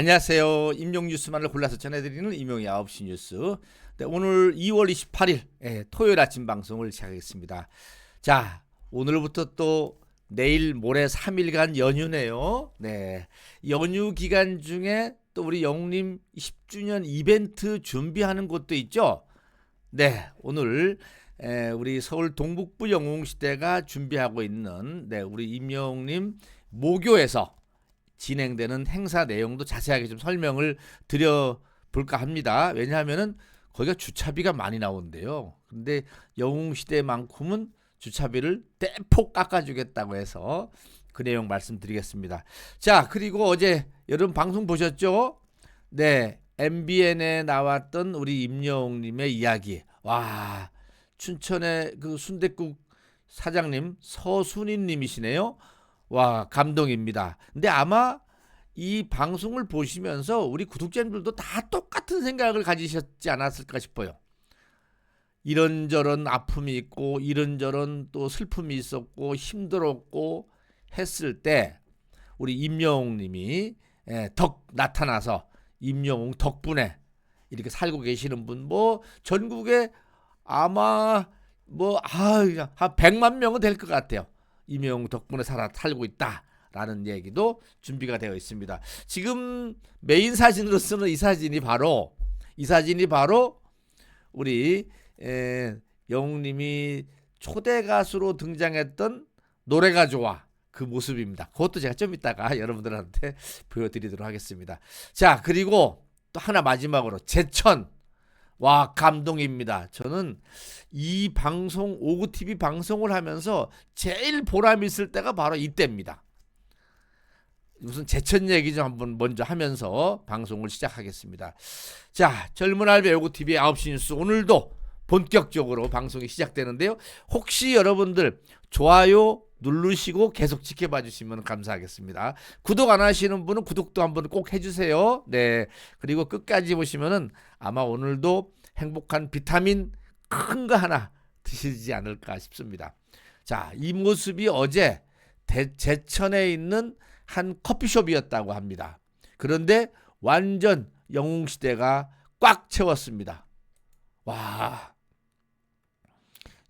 안녕하세요. 임용 뉴스만을 골라서 전해드리는 임용의 9시 뉴스. 네, 오늘 2월 28일 토요일 아침 방송을 시작하겠습니다. 자, 오늘부터 또 내일 모레 3일간 연휴네요. 네, 연휴 기간 중에 또 우리 영웅님 10주년 이벤트 준비하는 곳도 있죠. 네, 오늘 우리 서울 동북부 영웅시대가 준비하고 있는 우리 임영웅님 모교에서 진행되는 행사 내용도 자세하게 좀 설명을 드려볼까 합니다. 왜냐하면은 거기가 주차비가 많이 나오는데요. 근데 영웅시대만큼은 주차비를 대폭 깎아주겠다고 해서 그 내용 말씀드리겠습니다. 자, 그리고 어제 여러분 방송 보셨죠? 네, MBN에 나왔던 우리 임영웅님의 이야기. 와, 춘천의 그 순댓국 사장님 서순희님이시네요. 와, 감동입니다. 근데 아마 이 방송을 보시면서 우리 구독자님들도 다 똑같은 생각을 가지셨지 않았을까 싶어요. 이런저런 아픔이 있고 이런저런 또 슬픔이 있었고 힘들었고 했을 때 우리 임영웅님이 덕 나타나서 임영웅 덕분에 이렇게 살고 계시는 분 뭐 전국에 아마 한 100만 명은 될 것 같아요. 임영웅 덕분에 살고 있다라는 얘기도 준비가 되어 있습니다. 지금 메인 사진으로 쓰는 이 사진이 바로 우리 영웅님이 초대 가수로 등장했던 노래가 좋아 그 모습입니다. 그것도 제가 좀 이따가 여러분들한테 보여드리도록 하겠습니다. 자, 그리고 또 하나 마지막으로 제천. 와, 감동입니다. 저는 이 방송 오구TV 방송을 하면서 제일 보람 있을 때가 바로 이때입니다. 무슨 제천 얘기 좀 한번 먼저 하면서 방송을 시작하겠습니다. 자, 젊은 알베 오구TV 9시 뉴스 오늘도 본격적으로 방송이 시작되는데요. 혹시 여러분들 좋아요 누르시고 계속 지켜봐 주시면 감사하겠습니다. 구독 안 하시는 분은 구독도 한번 꼭 해주세요. 네, 그리고 끝까지 보시면은 아마 오늘도 행복한 비타민 큰 거 하나 드시지 않을까 싶습니다. 자, 이 모습이 어제 제천에 있는 한 커피숍이었다고 합니다. 그런데 완전 영웅시대가 꽉 채웠습니다. 와,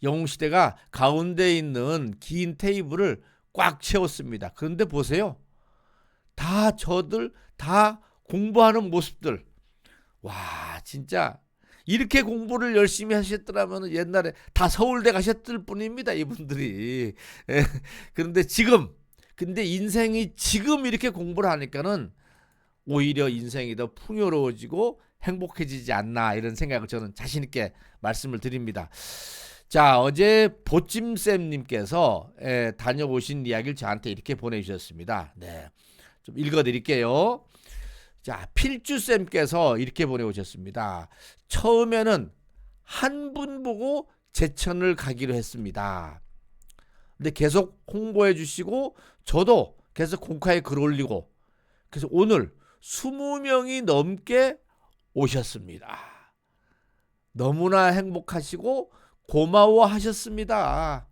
영웅시대가 가운데 있는 긴 테이블을 꽉 채웠습니다. 그런데 보세요. 다 저들 다 공부하는 모습들. 와, 진짜 이렇게 공부를 열심히 하셨더라면 옛날에 다 서울대 가셨을 뿐입니다. 이분들이. 그런데 근데 인생이 지금 이렇게 공부를 하니까는 오히려 인생이 더 풍요로워지고 행복해지지 않나 이런 생각을 저는 자신 있게 말씀을 드립니다. 자, 어제 보찜쌤님께서 다녀오신 이야기를 저한테 이렇게 보내주셨습니다. 네, 좀 읽어드릴게요. 자, 필주쌤께서 이렇게 보내오셨습니다. 처음에는 한 분 보고 제천을 가기로 했습니다. 근데 계속 홍보해 주시고 저도 계속 공카에 글 올리고 그래서 오늘 20명이 넘게 오셨습니다. 너무나 행복하시고 고마워하셨습니다.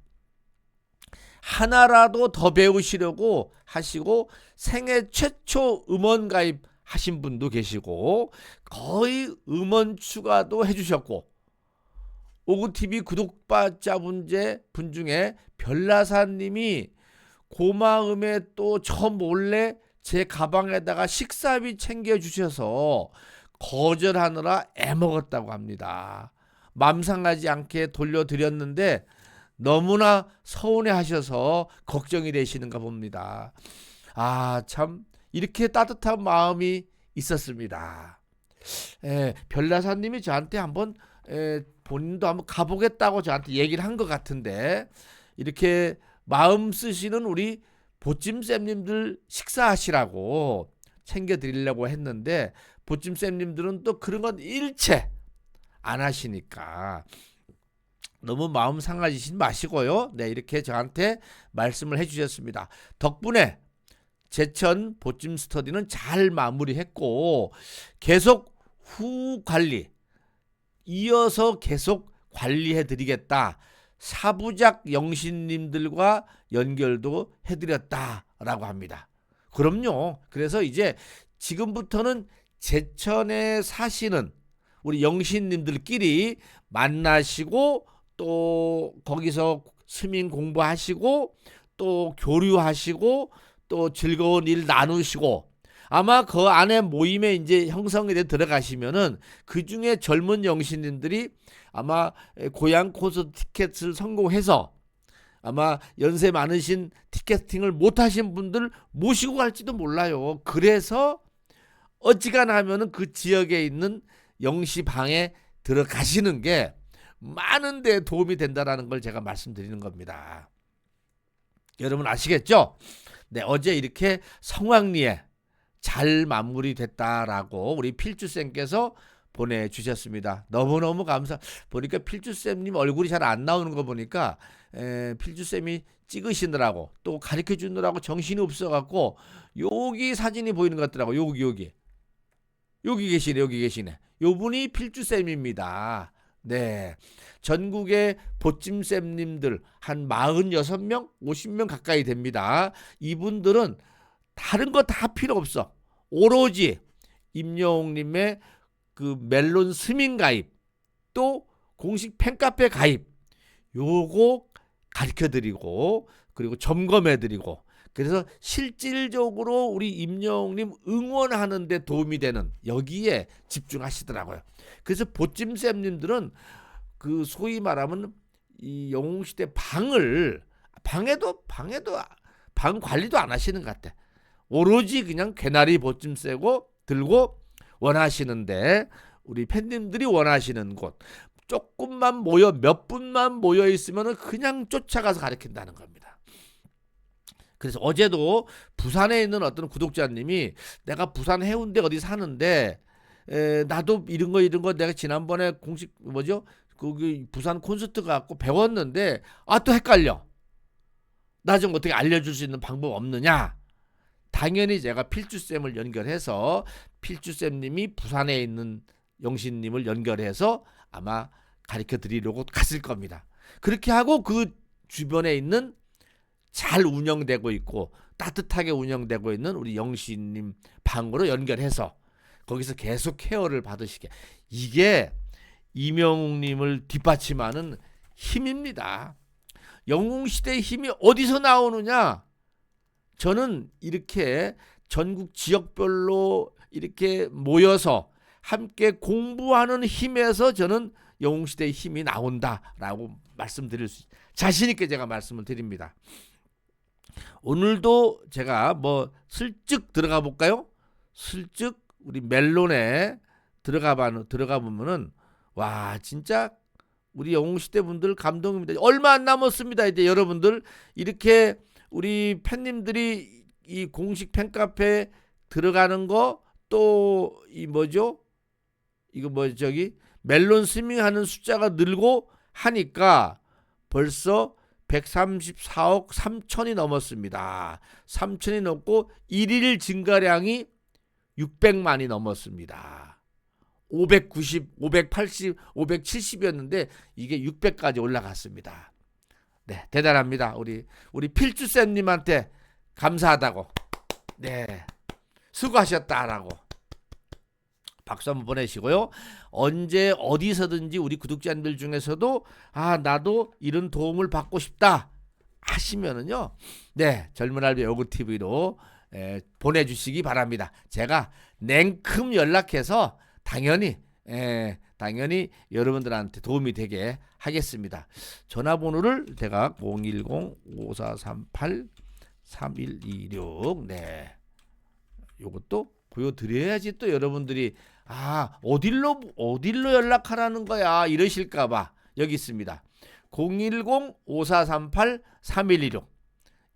하나라도 더 배우시려고 하시고 생애 최초 음원 가입하신 분도 계시고 거의 음원 추가도 해주셨고 오구TV 구독자분 중에 별나사님이 고마움에 또 저 몰래 제 가방에다가 식사비 챙겨주셔서 거절하느라 애먹었다고 합니다. 맘 상하지 않게 돌려드렸는데 너무나 서운해하셔서 걱정이 되시는가 봅니다. 아, 참 이렇게 따뜻한 마음이 있었습니다. 별나사님이 저한테 한번 본인도 한번 가보겠다고 저한테 얘기를 한 것 같은데 이렇게 마음 쓰시는 우리 보찜쌤님들 식사하시라고 챙겨드리려고 했는데 보찜쌤님들은 또 그런 건 일체 안 하시니까 너무 마음 상하시지 마시고요. 네, 이렇게 저한테 말씀을 해주셨습니다. 덕분에 제천 보찜 스터디는 잘 마무리했고 계속 후 관리 이어서 계속 관리해드리겠다. 사부작 영신님들과 연결도 해드렸다라고 합니다. 그럼요. 그래서 이제 지금부터는 제천에 사시는 우리 영신님들끼리 만나시고 또 거기서 스님 공부하시고 또 교류하시고 또 즐거운 일 나누시고 아마 그 안에 모임에 이제 형성이 돼 들어가시면은 그 중에 젊은 영신님들이 아마 고향 콘서트 티켓을 성공해서 아마 연세 많으신 티켓팅을 못하신 분들 모시고 갈지도 몰라요. 그래서 어지간하면은 그 지역에 있는 영시방에 들어가시는 게 많은 데 도움이 된다라는 걸 제가 말씀드리는 겁니다. 여러분 아시겠죠? 네, 어제 이렇게 성황리에 잘 마무리됐다라고 우리 필주쌤께서 보내주셨습니다. 너무너무 감사. 보니까 필주쌤님 얼굴이 잘 안 나오는 거 보니까 필주쌤이 찍으시느라고 또 가르쳐 주느라고 정신이 없어갖고 여기 사진이 보이는 것 같더라고. 여기 계시네. 요분이 필주쌤입니다. 네. 전국의 보찜쌤님들 한 46명, 50명 가까이 됩니다. 이분들은 다른 거 다 필요 없어. 오로지 임영웅님의 그 멜론 스밍 가입, 또 공식 팬카페 가입, 요거 가르쳐드리고, 그리고 점검해드리고, 그래서 실질적으로 우리 임영웅님 응원하는 데 도움이 되는 여기에 집중하시더라고요. 그래서 보찜쌤님들은 그 소위 말하면 이 영웅시대 방에도 방 관리도 안 하시는 것 같아. 오로지 그냥 개나리 보찜 쐬고 들고 원하시는데 우리 팬님들이 원하시는 곳 조금만 모여 몇 분만 모여 있으면 그냥 쫓아가서 가르친다는 겁니다. 그래서 어제도 부산에 있는 어떤 구독자님이 내가 부산 해운대 어디 사는데 나도 이런 거 내가 지난번에 공식 거기 부산 콘서트 갖고 배웠는데 또 헷갈려. 나 좀 어떻게 알려줄 수 있는 방법 없느냐? 당연히 제가 필주쌤을 연결해서 필주쌤님이 부산에 있는 영신님을 연결해서 아마 가르쳐 드리려고 갔을 겁니다. 그렇게 하고 그 주변에 있는 잘 운영되고 있고 따뜻하게 운영되고 있는 우리 영신님 방으로 연결해서 거기서 계속 케어를 받으시게. 이게 임영웅님을 뒷받침하는 힘입니다. 영웅시대의 힘이 어디서 나오느냐? 저는 이렇게 전국 지역별로 이렇게 모여서 함께 공부하는 힘에서 저는 영웅시대의 힘이 나온다라고 말씀드릴 수 자신 있게 제가 말씀을 드립니다. 오늘도 제가 슬쩍 들어가 볼까요? 슬쩍 우리 멜론에 들어가 보면은 와 진짜 우리 영웅시대 분들 감동입니다. 얼마 안 남았습니다. 이제 여러분들 이렇게 우리 팬님들이 이 공식 팬카페 들어가는 거 또 멜론 스밍하는 숫자가 늘고 하니까 벌써 134억 3천이 넘었습니다. 3천이 넘고 1일 증가량이 600만이 넘었습니다. 590, 580, 570이었는데 이게 600까지 올라갔습니다. 네, 대단합니다. 우리 필주쌤님한테 감사하다고, 네, 수고하셨다라고 박수 한번 보내시고요. 언제 어디서든지 우리 구독자님들 중에서도 나도 이런 도움을 받고 싶다 하시면은요, 네, 젊은 알바 요구 TV로 보내주시기 바랍니다. 제가 냉큼 연락해서 당연히 여러분들한테 도움이 되게 하겠습니다. 전화번호를 제가 010-5438-3126 네, 요것도 보여드려야지 또 여러분들이 어딜로 연락하라는 거야 이러실까봐 여기 있습니다. 010-5438-3126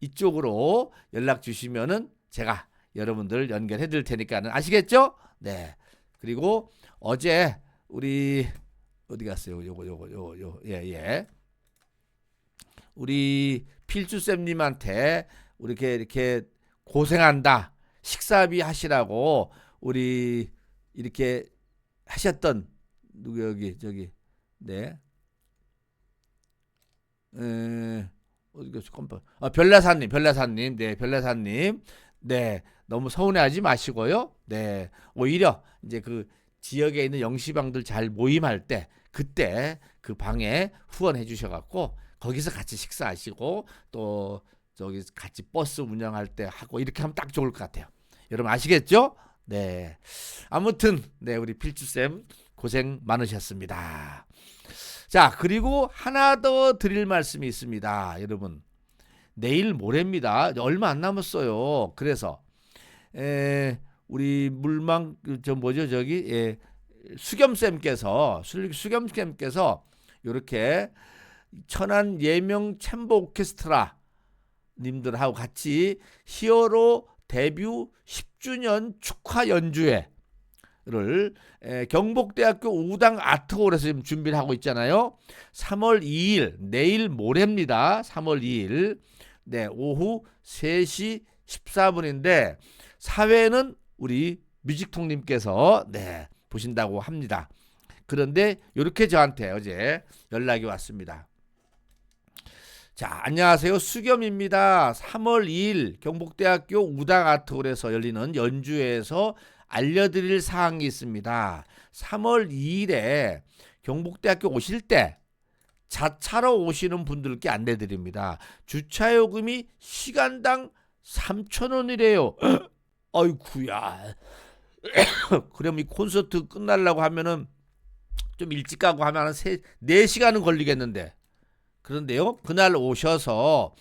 이쪽으로 연락 주시면은 제가 여러분들 연결해 드릴 테니까는 아시겠죠? 네. 그리고 어제 우리 어디 갔어요? 예. 우리 필주쌤님한테 이렇게 고생한다. 식사비 하시라고 우리 이렇게 하셨던 네. 어디 갔어? 별나사님. 네, 별나사님. 네, 너무 서운해하지 마시고요. 네. 네, 오히려 이제 그 지역에 있는 영시방들 잘 모임할 때 그때 그 방에 후원해 주셔갖고 거기서 같이 식사하시고 또 저기 같이 버스 운영할 때 하고 이렇게 하면 딱 좋을 것 같아요. 여러분 아시겠죠? 네. 아무튼 네, 우리 필주쌤 고생 많으셨습니다. 자, 그리고 하나 더 드릴 말씀이 있습니다. 여러분. 내일 모레입니다. 얼마 안 남았어요. 그래서 우리 물망 저 뭐죠? 저기 수겸쌤께서 이렇게 천안 예명 챔버 오케스트라 님들하고 같이 히어로 데뷔 10주년 축하 연주회를 경복대학교 우당 아트홀에서 지금 준비를 하고 있잖아요. 3월 2일 내일 모레입니다. 3월 2일 네, 오후 3시 14분인데 사회는 우리 뮤직통님께서 네, 보신다고 합니다. 그런데 이렇게 저한테 어제 연락이 왔습니다. 자, 안녕하세요. 수겸입니다. 3월 2일 경복대학교 우당아트홀에서 열리는 연주회에서 알려드릴 사항이 있습니다. 3월 2일에 경복대학교 오실 때 자차로 오시는 분들께 안내드립니다. 주차요금이 시간당 3,000원이래요. 아이쿠야. 그럼 이 콘서트 끝나려고 하면은 좀 일찍 가고 하면 한 4시간은 걸리겠는데. 그런데요, 그날 오셔서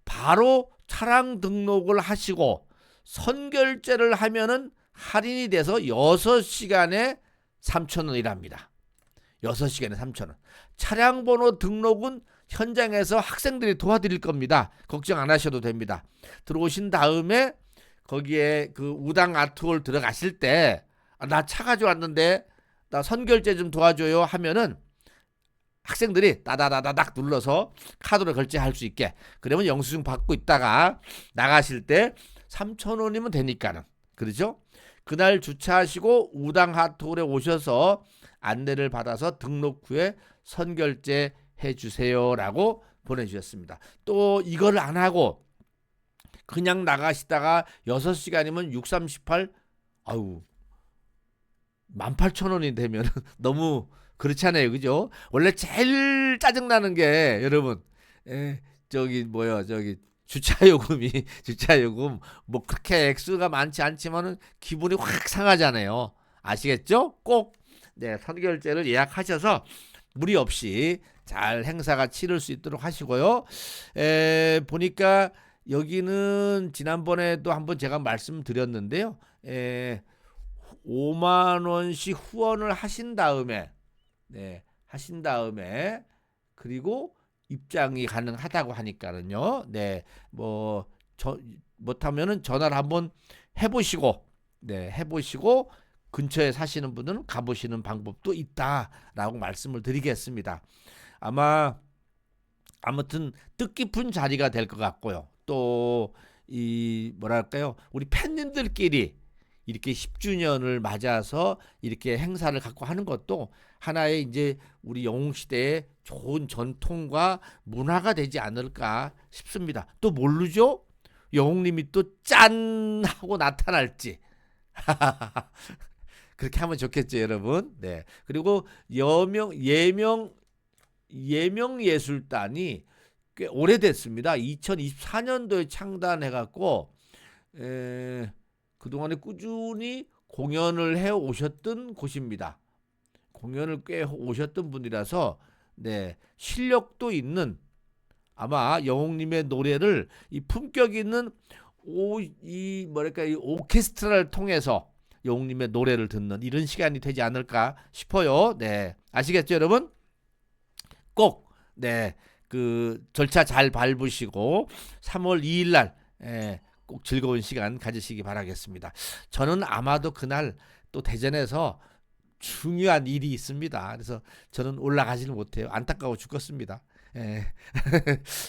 바로 차량 등록을 하시고 선결제를 하면은 할인이 돼서 6시간에 3,000원이랍니다. 6시간에 3,000원. 차량 번호 등록은 현장에서 학생들이 도와드릴 겁니다. 걱정 안 하셔도 됩니다. 들어오신 다음에 거기에 그 우당 아트홀 들어가실 때 나 차 가져왔는데 나 선결제 좀 도와줘요 하면은 학생들이 따다다다닥 눌러서 카드로 결제할 수 있게, 그러면 영수증 받고 있다가 나가실 때 3,000원이면 되니까는, 그렇죠? 그날 주차하시고 우당 아트홀에 오셔서 안내를 받아서 등록 후에 선결제 해주세요라고 보내주셨습니다. 또 이걸 안 하고 그냥 나가시다가 6시간이면 6, 3, 18 아유 18,000원이 되면 너무 그렇잖아요, 그죠? 원래 제일 짜증나는 게 여러분 저기 주차요금 뭐 그렇게 액수가 많지 않지만은 기분이 확 상하잖아요. 아시겠죠? 꼭 네, 선결제를 예약하셔서 무리 없이 잘 행사가 치를 수 있도록 하시고요. 보니까 여기는 지난번에도 한번 제가 말씀드렸는데요. 5만 원씩 후원을 하신 다음에 그리고 입장이 가능하다고 하니까는요. 네, 못하면은 전화를 한번 해보시고 근처에 사시는 분은 가보시는 방법도 있다라고 말씀을 드리겠습니다. 아무튼 뜻깊은 자리가 될 것 같고요. 또 이 뭐랄까요, 우리 팬님들끼리 이렇게 10주년을 맞아서 이렇게 행사를 갖고 하는 것도 하나의 이제 우리 영웅시대의 좋은 전통과 문화가 되지 않을까 싶습니다. 또 모르죠? 영웅님이 또 짠 하고 나타날지. 그렇게 하면 좋겠죠, 여러분. 네. 그리고 예명 예술단이 꽤 오래됐습니다. 2024년도에 창단해 갖고 그동안에 꾸준히 공연을 해 오셨던 곳입니다. 공연을 꽤 오셨던 분이라서 네, 실력도 있는, 아마 영웅님의 노래를 이 품격 있는 이 오케스트라를 통해서 영웅님의 노래를 듣는 이런 시간이 되지 않을까 싶어요. 네, 아시겠죠, 여러분? 꼭 네, 그 절차 잘 밟으시고 3월 2일 날 꼭 즐거운 시간 가지시기 바라겠습니다. 저는 아마도 그날 또 대전에서 중요한 일이 있습니다. 그래서 저는 올라가지는 못해요. 안타까워 죽겠습니다.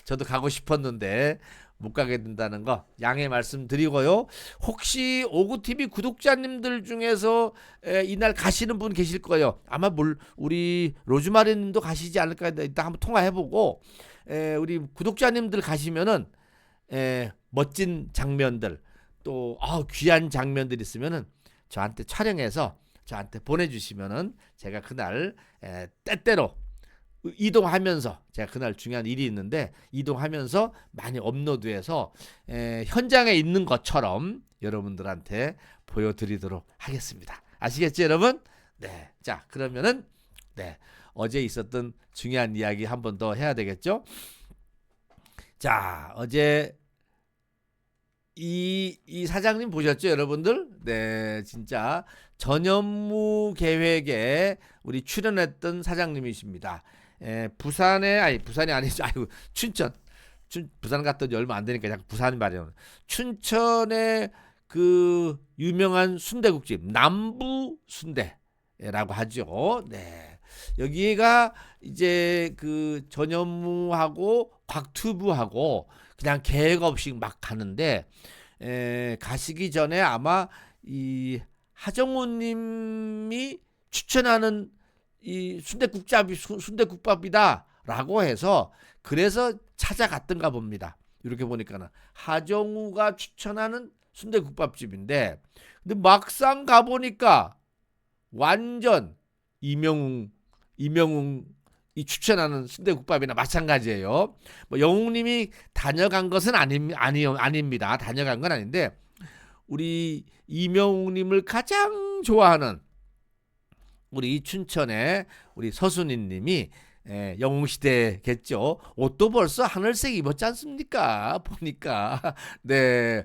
저도 가고 싶었는데 못 가게 된다는 거 양해 말씀드리고요. 혹시 오구TV 구독자님들 중에서 이날 가시는 분 계실 거예요. 아마 우리 로즈마리님도 가시지 않을까. 이따 한번 통화해보고 우리 구독자님들 가시면은 멋진 장면들, 또 귀한 장면들 있으면은 저한테 촬영해서 저한테 보내주시면은 제가 그날 때때로 이동하면서 제가 그날 중요한 일이 있는데 이동하면서 많이 업로드해서 현장에 있는 것처럼 여러분들한테 보여드리도록 하겠습니다. 아시겠죠, 여러분? 네. 자, 그러면은 어제 있었던 중요한 이야기 한 번 더 해야 되겠죠? 자, 어제 이 사장님 보셨죠, 여러분들? 네, 진짜 전현무 계획에 우리 출연했던 사장님이십니다. 부산이 아니죠. 아이고, 부산 갔더니 얼마 안 되니까 자꾸 부산 말이에요. 춘천의 그 유명한 순대국집 남부 순대라고 하죠. 네. 여기가 이제 그 전현무하고 곽튜브하고 그냥 계획 없이 막 가는데 가시기 전에 아마 이 하정우님이 추천하는 이 순대국밥이다라고 해서 그래서 찾아갔던가 봅니다. 이렇게 보니까는 하정우가 추천하는 순대국밥집인데 근데 막상 가보니까 완전 이명웅이 추천하는 순대국밥이나 마찬가지예요. 뭐 영웅님이 다녀간 것은 아닙니다. 다녀간 건 아닌데 우리 이명웅님을 가장 좋아하는 우리 춘천의 우리 서순이님이 영웅시대겠죠. 옷도 벌써 하늘색 입었지 않습니까? 보니까 네.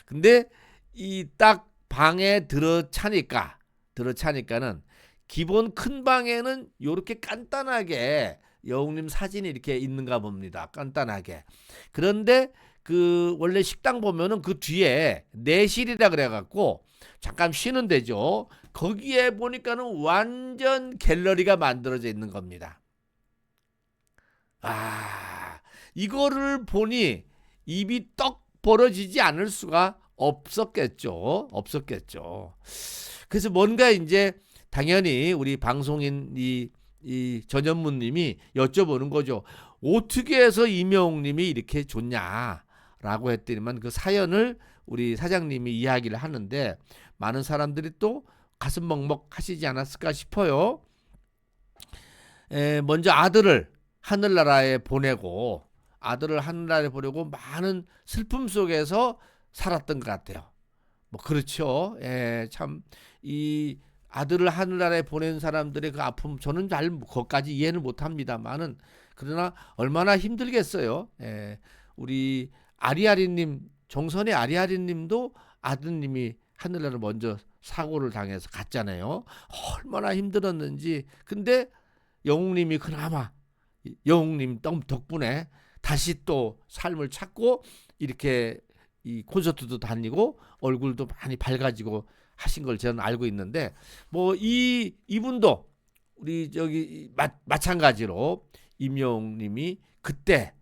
근데 이 딱 방에 들어차니까는 기본 큰 방에는 이렇게 간단하게 영웅님 사진이 이렇게 있는가 봅니다. 간단하게. 그런데 그 원래 식당 보면은 그 뒤에 내실이라 그래갖고 잠깐 쉬는 데죠. 거기에 보니까는 완전 갤러리가 만들어져 있는 겁니다. 이거를 보니 입이 떡 벌어지지 않을 수가 없었겠죠. 그래서 뭔가 이제 당연히 우리 방송인 이 전현무님이 여쭤보는 거죠. 어떻게 해서 이명웅님이 이렇게 좋냐라고 했더니만 그 사연을 우리 사장님이 이야기를 하는데 많은 사람들이 또 가슴 먹먹하시지 않았을까 싶어요. 먼저 아들을 하늘나라에 보내고 많은 슬픔 속에서 살았던 것 같아요. 뭐 그렇죠. 참 이 아들을 하늘나라에 보낸 사람들의 그 아픔 저는 잘 그것까지 이해는 못합니다만은 그러나 얼마나 힘들겠어요. 우리 아리아리님 정선의 아리아리님도 아드님이 하늘나라를 먼저 사고를 당해서 갔잖아요. 얼마나 힘들었는지. 근데 영웅님이 그나마 영웅님 덕분에 다시 또 삶을 찾고 이렇게 이 콘서트도 다니고 얼굴도 많이 밝아지고 하신 걸 저는 알고 있는데 뭐 이분도 우리 저기 마찬가지로 임영웅님이 그때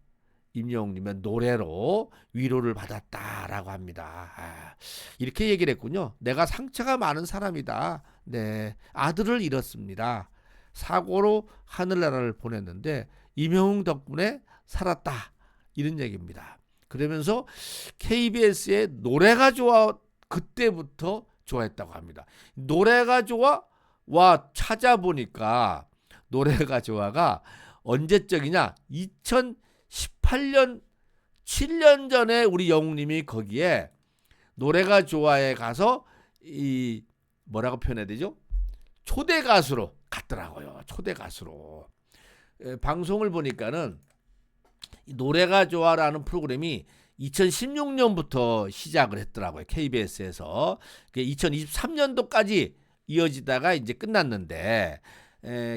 임영웅님의 노래로 위로를 받았다라고 합니다. 이렇게 얘기를 했군요. 내가 상처가 많은 사람이다. 네, 아들을 잃었습니다. 사고로 하늘나라를 보냈는데 임영웅 덕분에 살았다. 이런 얘기입니다. 그러면서 KBS의 노래가 좋아 그때부터 좋아했다고 합니다. 노래가 좋아? 와 찾아보니까 노래가 좋아가 언제적이냐 2018년 7년 전에 우리 영웅님이 거기에 노래가 좋아에 가서 이 뭐라고 표현해야 되죠? 초대 가수로 갔더라고요. 초대 가수로. 방송을 보니까는 노래가 좋아라는 프로그램이 2016년부터 시작을 했더라고요. KBS에서. 2023년도까지 이어지다가 이제 끝났는데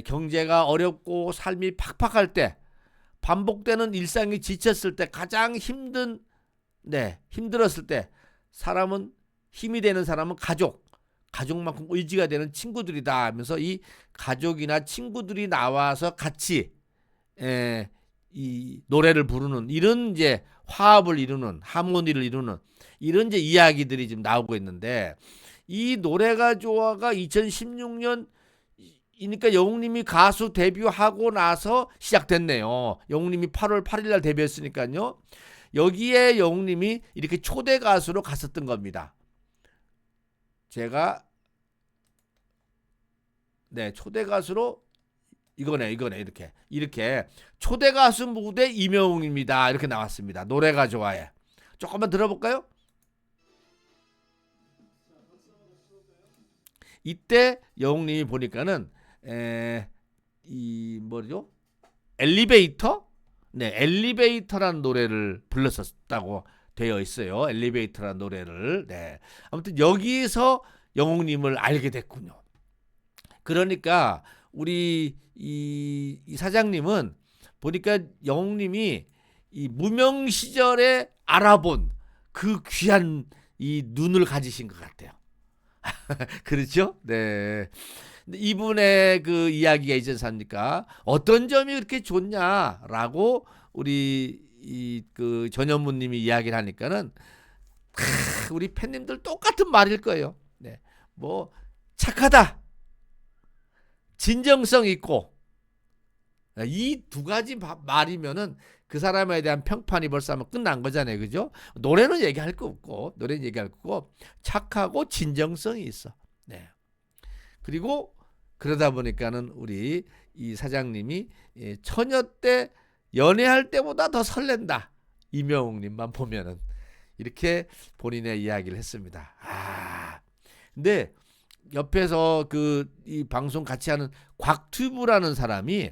경제가 어렵고 삶이 팍팍할 때 반복되는 일상이 지쳤을 때 가장 힘들었을 때 힘이 되는 사람은 가족만큼 의지가 되는 친구들이다 하면서 이 가족이나 친구들이 나와서 같이 이 노래를 부르는 이런 이제 화합을 이루는 하모니를 이루는 이런 이제 이야기들이 지금 나오고 있는데 이 노래가 좋아가 2016년 이니까 영웅님이 가수 데뷔하고 나서 시작됐네요. 영웅님이 8월 8일 날 데뷔했으니까요. 여기에 영웅님이 이렇게 초대 가수로 갔었던 겁니다. 제가 네 초대 가수로 이거네 이렇게 초대 가수 무대 임영웅입니다 이렇게 나왔습니다. 노래가 좋아해. 조금만 들어볼까요? 이때 영웅님이 보니까는 이 뭐죠? 엘리베이터? 네, 엘리베이터라는 노래를 불렀었다고 되어 있어요. 엘리베이터라는 노래를. 네. 아무튼 여기서 영웅님을 알게 됐군요. 그러니까 우리 이 사장님은 보니까 영웅님이 이 무명 시절에 알아본 그 귀한 이 눈을 가지신 것 같아요. 그렇죠? 네. 근데 이분의 그 이야기가 있지 않습니까? 어떤 점이 그렇게 좋냐라고 우리 이 그 전현무님이 이야기를 하니까는 우리 팬님들 똑같은 말일 거예요. 네. 뭐 착하다, 진정성 있고 이 두 가지 말이면은 그 사람에 대한 평판이 벌써 하면 끝난 거잖아요. 그죠? 노래는 얘기할 거 없고, 노래는 얘기할 거고, 착하고 진정성이 있어. 네. 그리고 그러다 보니까는 우리 이 사장님이 처녀 때 연애할 때보다 더 설렌다. 임영웅님만 보면은. 이렇게 본인의 이야기를 했습니다. 근데 옆에서 그 이 방송 같이 하는 곽튜브라는 사람이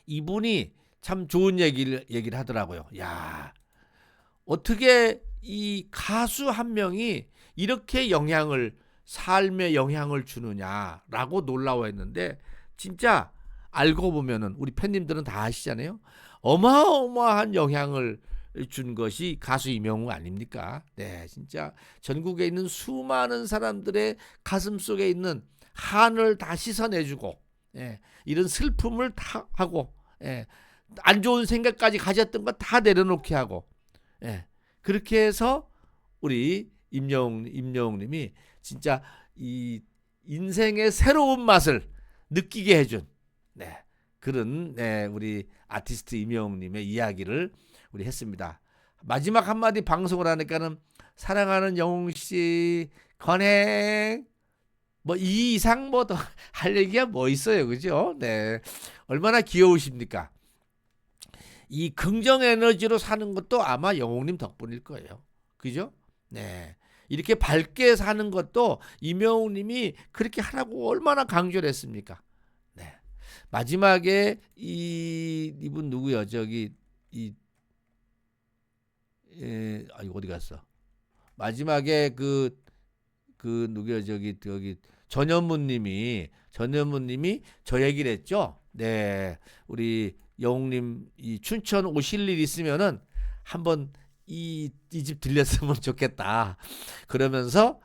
이분이 참 좋은 얘기를 하더라고요. 야, 어떻게 이 가수 한 명이 이렇게 삶에 영향을 주느냐라고 놀라워했는데 진짜 알고 보면은 우리 팬님들은 다 아시잖아요. 어마어마한 영향을 준 것이 가수 임영웅 아닙니까? 네, 진짜 전국에 있는 수많은 사람들의 가슴 속에 있는 한을 다 씻어내주고, 이런 슬픔을 다 하고, 안 좋은 생각까지 가졌던 거 다 내려놓게 하고, 그렇게 해서 우리 임영웅님이 진짜 이 인생의 새로운 맛을 느끼게 해준 그런 우리 아티스트 임영웅님의 이야기를 우리 했습니다. 마지막 한마디 방송을 하니까는 사랑하는 영웅 씨 건행 뭐 이 이상 뭐 더 할 얘기가 뭐 있어요, 그죠? 네, 얼마나 귀여우십니까? 이 긍정 에너지로 사는 것도 아마 영웅님 덕분일 거예요, 그죠? 네, 이렇게 밝게 사는 것도 임영웅님이 그렇게 하라고 얼마나 강조를 했습니까? 네, 마지막에 이분 누구요? 저기 이거 어디 갔어? 마지막에 그 누구요? 저기 전현무님이 저 얘기를 했죠. 네, 우리 영웅님 이 춘천 오실 일 있으면은 한번 이 집 들렸으면 좋겠다. 그러면서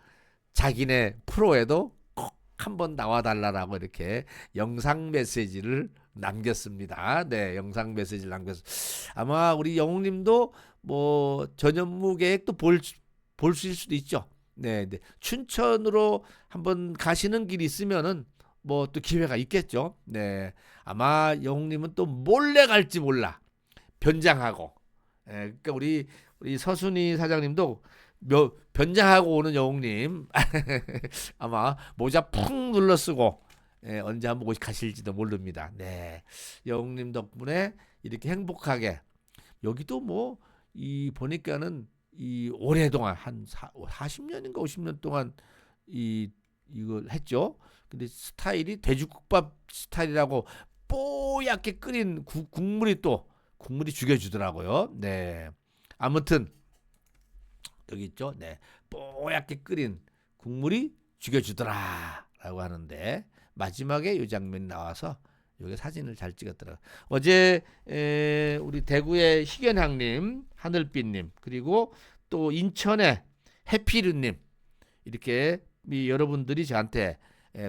자기네 프로에도 꼭 한번 나와달라고 이렇게 영상 메시지를 남겼습니다. 네, 영상 메시지를 남겼어. 아마 우리 영웅님도 뭐 전현무 계획도 볼 수 있을 수도 있죠. 네, 네. 춘천으로 한번 가시는 길이 있으면은 뭐 또 기회가 있겠죠. 네, 아마 영웅님은 또 몰래 갈지 몰라. 변장하고. 그러니까 우리 서순이 사장님도 변장하고 오는 영웅님 아마 모자 푹 눌러 쓰고 언제 한번 가실지도 모릅니다. 네, 영웅님 덕분에 이렇게 행복하게 여기도 뭐 이 보니까는 이 오랫동안 한 40년인가 50년 동안 이걸 했죠. 근데 스타일이 돼지국밥 스타일이라고 뽀얗게 끓인 국물이 죽여주더라고요. 네, 아무튼 여기 있죠. 네, 뽀얗게 끓인 국물이 죽여주더라라고 하는데 마지막에 이 장면이 나와서 여기 사진을 잘 찍었더라고요. 어제 우리 대구의 희견향님, 하늘빛님, 그리고 또 인천의 해피류님 이렇게 여러분들이 저한테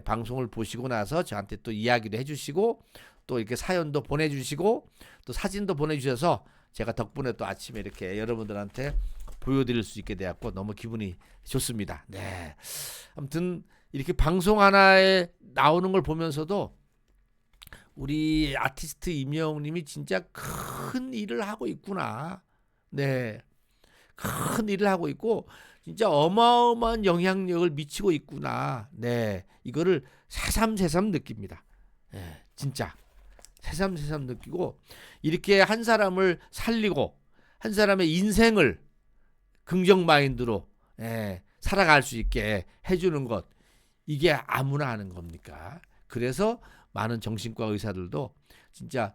방송을 보시고 나서 저한테 또 이야기도 해주시고 또 이렇게 사연도 보내주시고 또 사진도 보내주셔서 제가 덕분에 또 아침에 이렇게 여러분들한테 보여드릴 수 있게 되었고 너무 기분이 좋습니다. 네, 아무튼 이렇게 방송 하나에 나오는 걸 보면서도 우리 아티스트 임영웅님이 진짜 큰 일을 하고 있구나. 네, 큰 일을 하고 있고 진짜 어마어마한 영향력을 미치고 있구나. 네, 이거를 새삼새삼 느낍니다. 네, 진짜 새삼새삼 느끼고 이렇게 한 사람을 살리고 한 사람의 인생을 긍정 마인드로 살아갈 수 있게 해주는 것, 이게 아무나 하는 겁니까? 그래서 많은 정신과 의사들도 진짜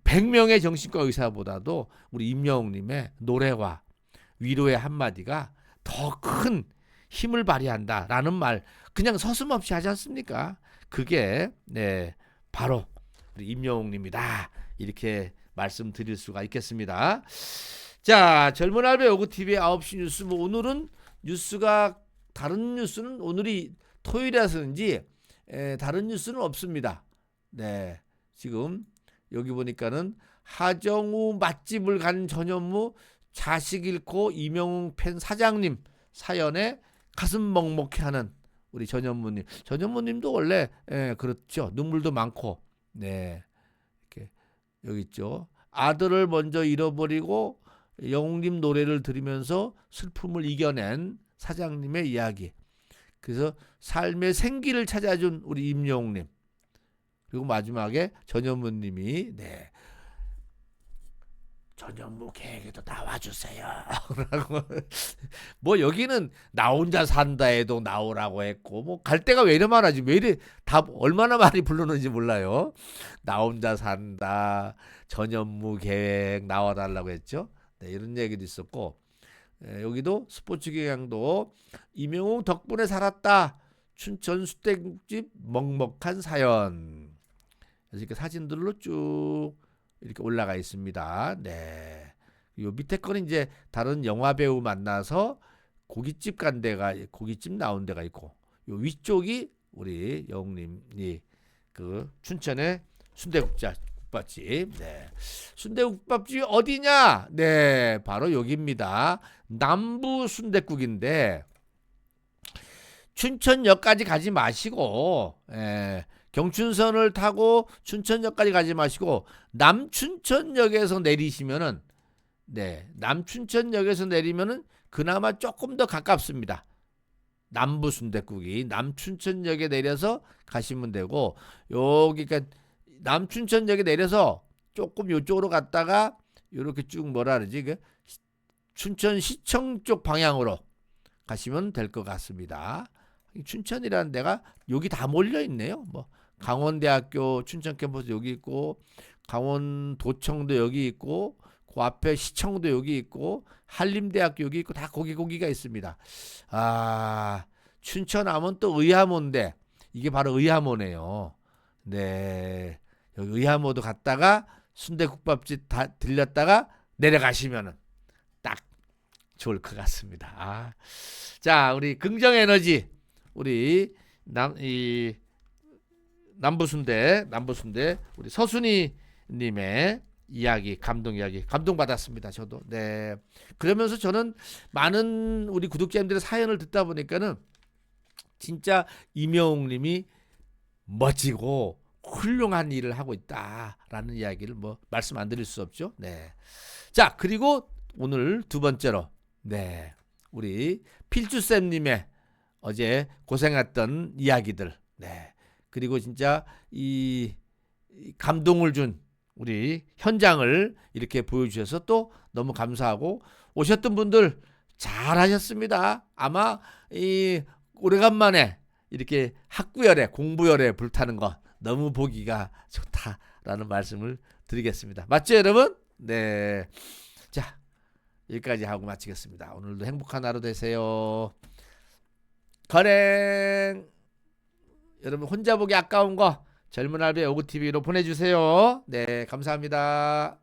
100명의 정신과 의사보다도 우리 임영웅님의 노래와 위로의 한마디가 더 큰 힘을 발휘한다라는 말 그냥 서슴없이 하지 않습니까? 그게 바로 우리 임영웅님이다, 이렇게 말씀드릴 수가 있겠습니다. 자, 젊은 알바 요구TV 9시 뉴스. 뭐 오늘은 뉴스가, 다른 뉴스는 오늘이 토요일이라서인지 다른 뉴스는 없습니다. 네, 지금 여기 보니까는 하정우 맛집을 간 전현무 자식 잃고 임영웅 팬 사장님 사연에 가슴 먹먹해하는 우리 전현무님. 전현무님도 원래 그렇죠. 눈물도 많고, 네, 이렇게 여기 있죠. 아들을 먼저 잃어버리고 영웅님 노래를 들으면서 슬픔을 이겨낸 사장님의 이야기. 그래서 삶의 생기를 찾아준 우리 임영웅님. 그리고 마지막에 전현무님이 전현무 계획에도 나와주세요. 라고. 뭐 여기는 나 혼자 산다에도 나오라고 했고, 뭐 갈 데가 왜 이래 많아지, 왜 이래 다 얼마나 많이 불렀는지 몰라요. 나 혼자 산다, 전현무 계획 나와달라고 했죠. 네, 이런 얘기도 있었고, 여기도 스포츠 경향도 임영웅 덕분에 살았다, 춘천 수땡집 먹먹한 사연. 그래서 이렇게 사진들로 쭉 이렇게 올라가 있습니다. 네. 요 밑에 거는 이제 다른 영화 배우 만나서 고깃집 간 데가, 고깃집 나온 데가 있고, 요 위쪽이 우리 영웅님이 그 춘천의 순대국밥집. 네. 순대국밥집이 어디냐? 네, 바로 여기입니다. 남부 순대국인데 춘천역까지 가지 마시고, 경춘선을 타고 춘천역까지 가지 마시고 남춘천역에서 내리시면은, 남춘천역에서 내리면은 그나마 조금 더 가깝습니다. 남부 순댓국이 남춘천역에 내려서 가시면 되고, 여기가 남춘천역에 내려서 조금 이쪽으로 갔다가 이렇게 쭉 뭐라 그러지, 그 춘천시청 쪽 방향으로 가시면 될 것 같습니다. 춘천이라는 데가 여기 다 몰려 있네요. 뭐 강원대학교 춘천 캠퍼스 여기 있고, 강원도청도 여기 있고, 그 앞에 시청도 여기 있고, 한림대학교 여기 있고, 다 거기가 있습니다. 아, 춘천하면 또 의암호인데 이게 바로 의암호네요. 네, 여기 의암호도 갔다가 순대국밥집 다 들렸다가 내려가시면은 딱 좋을 것 같습니다. 자, 우리 긍정에너지 우리 남부순대 우리 서순이 님의 이야기, 감동 이야기, 감동받았습니다. 저도. 네. 그러면서 저는 많은 우리 구독자님들의 사연을 듣다 보니까는 진짜 임영웅 님이 멋지고 훌륭한 일을 하고 있다라는 이야기를 뭐 말씀 안 드릴 수 없죠. 네. 자, 그리고 오늘 두 번째로, 우리 필주쌤 님의 어제 고생했던 이야기들, 그리고 진짜 이 감동을 준 우리 현장을 이렇게 보여주셔서 또 너무 감사하고, 오셨던 분들 잘하셨습니다. 아마 이 오래간만에 이렇게 학구열에, 공부열에 불타는 거 너무 보기가 좋다라는 말씀을 드리겠습니다. 맞죠, 여러분? 네. 자, 여기까지 하고 마치겠습니다. 오늘도 행복한 하루 되세요. 건행. 여러분 혼자 보기 아까운 거 젊은 알바 요구TV로 보내주세요. 네, 감사합니다.